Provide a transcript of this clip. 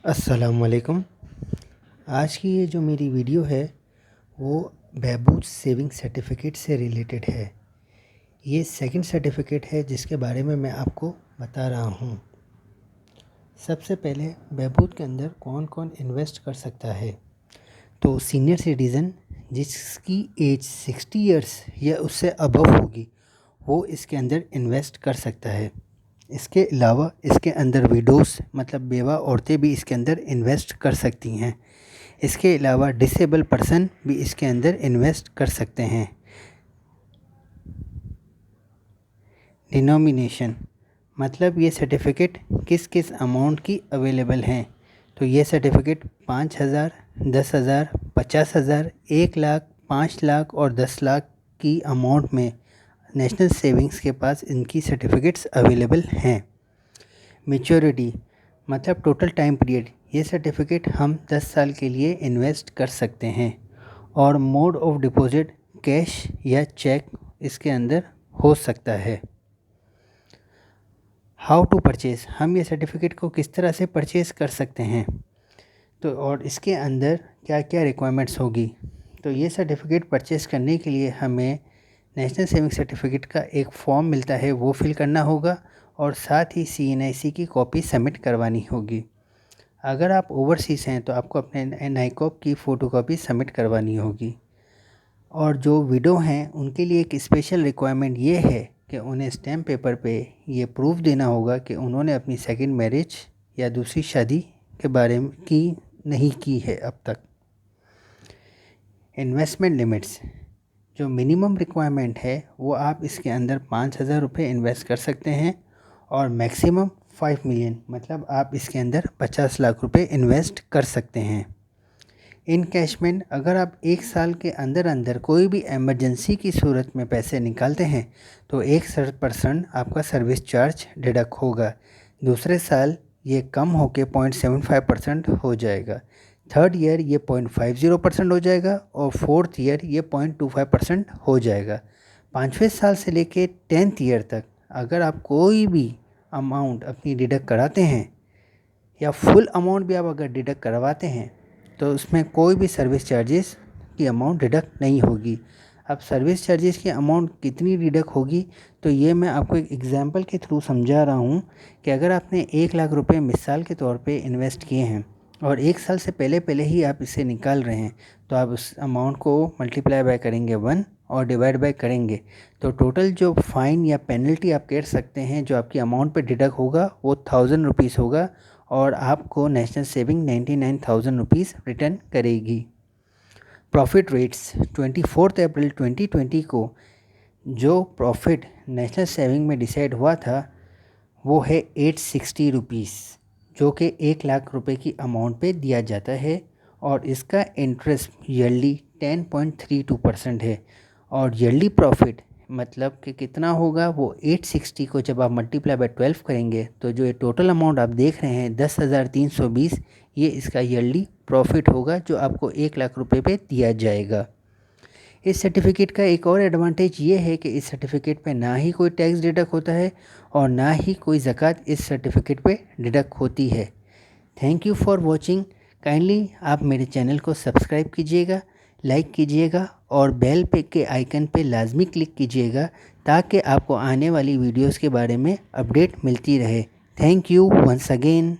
अस्सलामुअलैकुम। आज की ये जो मेरी वीडियो है वो बहबूद सेविंग सर्टिफिकेट से रिलेटेड है। ये सेकंड सर्टिफिकेट है जिसके बारे में मैं आपको बता रहा हूँ। सबसे पहले बहबूद के अंदर कौन कौन इन्वेस्ट कर सकता है, तो सीनियर सिटीज़न जिसकी एज 60 इयर्स या उससे अबव होगी वो इसके अंदर इन्वेस्ट कर सकता है। इसके अलावा इसके अंदर विडोज़ मतलब बेवा औरतें भी इसके अंदर इन्वेस्ट कर सकती हैं। इसके अलावा डिसेबल पर्सन भी इसके अंदर इन्वेस्ट कर सकते हैं। डिनोमिनेशन मतलब ये सर्टिफिकेट किस किस अमाउंट की अवेलेबल हैं, तो ये सर्टिफिकेट 5,000, 10,000, 50,000, 1 लाख, 5 लाख और 10 लाख की अमाउंट में नेशनल सेविंग्स के पास इनकी सर्टिफिकेट्स अवेलेबल हैं। मैच्योरिटी मतलब टोटल टाइम पीरियड, ये सर्टिफिकेट हम 10 साल के लिए इन्वेस्ट कर सकते हैं। और मोड ऑफ डिपॉजिट कैश या चेक इसके अंदर हो सकता है। हाउ टू परचेज़, हम ये सर्टिफिकेट को किस तरह से परचेज़ कर सकते हैं, तो और इसके अंदर क्या क्या रिक्वायरमेंट्स होगी। तो ये सर्टिफिकेट परचेज़ करने के लिए हमें नेशनल सेविंग सर्टिफिकेट का एक फॉर्म मिलता है, वो फिल करना होगा और साथ ही CNIC की कॉपी सबमिट करवानी होगी। अगर आप ओवरसीज़ हैं तो आपको अपने NICOP की फ़ोटोकॉपी सबमिट करवानी होगी। और जो विडो हैं उनके लिए एक स्पेशल रिक्वायरमेंट ये है कि उन्हें स्टैम्प पेपर पे ये प्रूफ देना होगा कि उन्होंने अपनी सेकंड मैरिज या दूसरी शादी के बारे में नहीं की है अब तक। इन्वेस्टमेंट लिमिट्स, जो मिनिमम रिक्वायरमेंट है वो आप इसके अंदर 5,000 रुपये इन्वेस्ट कर सकते हैं और मैक्सिमम 5 मिलियन मतलब आप इसके अंदर 50 लाख रुपए इन्वेस्ट कर सकते हैं। इनकैशमेंट, अगर आप 1 साल के अंदर अंदर कोई भी एमरजेंसी की सूरत में पैसे निकालते हैं तो 1% आपका सर्विस चार्ज डिडक्ट होगा। दूसरे साल ये कम होकर 0.75% हो जाएगा। थर्ड ईयर ये 0.50% हो जाएगा और फोर्थ ईयर ये 0.25% हो जाएगा। 5वें साल से लेके 10th ईयर तक अगर आप कोई भी अमाउंट अपनी डिडक्ट कराते हैं या फुल अमाउंट भी आप अगर डिडक्ट करवाते हैं तो उसमें कोई भी सर्विस चार्जेस की अमाउंट डिडक्ट नहीं होगी। अब सर्विस चार्जेस की अमाउंट कितनी डिडक्ट होगी, तो ये मैं आपको एक एग्जांपल के थ्रू समझा रहा हूँ कि अगर आपने 1 लाख रुपए मिसाल के तौर पे इन्वेस्ट किए हैं और 1 साल से पहले ही आप इसे निकाल रहे हैं, तो आप उस अमाउंट को मल्टीप्लाई बाय करेंगे 1 और डिवाइड बाय करेंगे तो टोटल जो फ़ाइन या पेनल्टी आप कह सकते हैं जो आपकी अमाउंट पे डिडक्ट होगा वो 1,000 रुपीज़ होगा और आपको नेशनल सेविंग 99,000 रुपीज़ रिटर्न करेगी। प्रॉफिट रेट्स, 24 अप्रैल 2020 को जो प्रॉफिट नेशनल सेविंग में डिसाइड हुआ था वो है 860 रुपीज़, जो कि 1 लाख रुपए की अमाउंट पे दिया जाता है और इसका इंटरेस्ट ईयरली 10.32% है। और ईयरली प्रॉफिट मतलब कि कितना होगा, वो 860 को जब आप मल्टीप्लाई बाय 12 करेंगे तो जो ये टोटल अमाउंट आप देख रहे हैं 10,320, ये इसका ईयरली प्रॉफिट होगा जो आपको 1 लाख रुपए पे दिया जाएगा। इस सर्टिफिकेट का एक और एडवांटेज ये है कि इस सर्टिफिकेट पे ना ही कोई टैक्स डिडक्ट होता है और ना ही कोई ज़कात इस सर्टिफिकेट पे डिडक्ट होती है। Thank you for watching. Kindly आप मेरे चैनल को सब्सक्राइब कीजिएगा, लाइक कीजिएगा और बेल पे के आइकन पे लाजमी क्लिक कीजिएगा ताकि आपको आने वाली वीडियोस के बारे में अपडेट मिलती रहे। Thank you once again.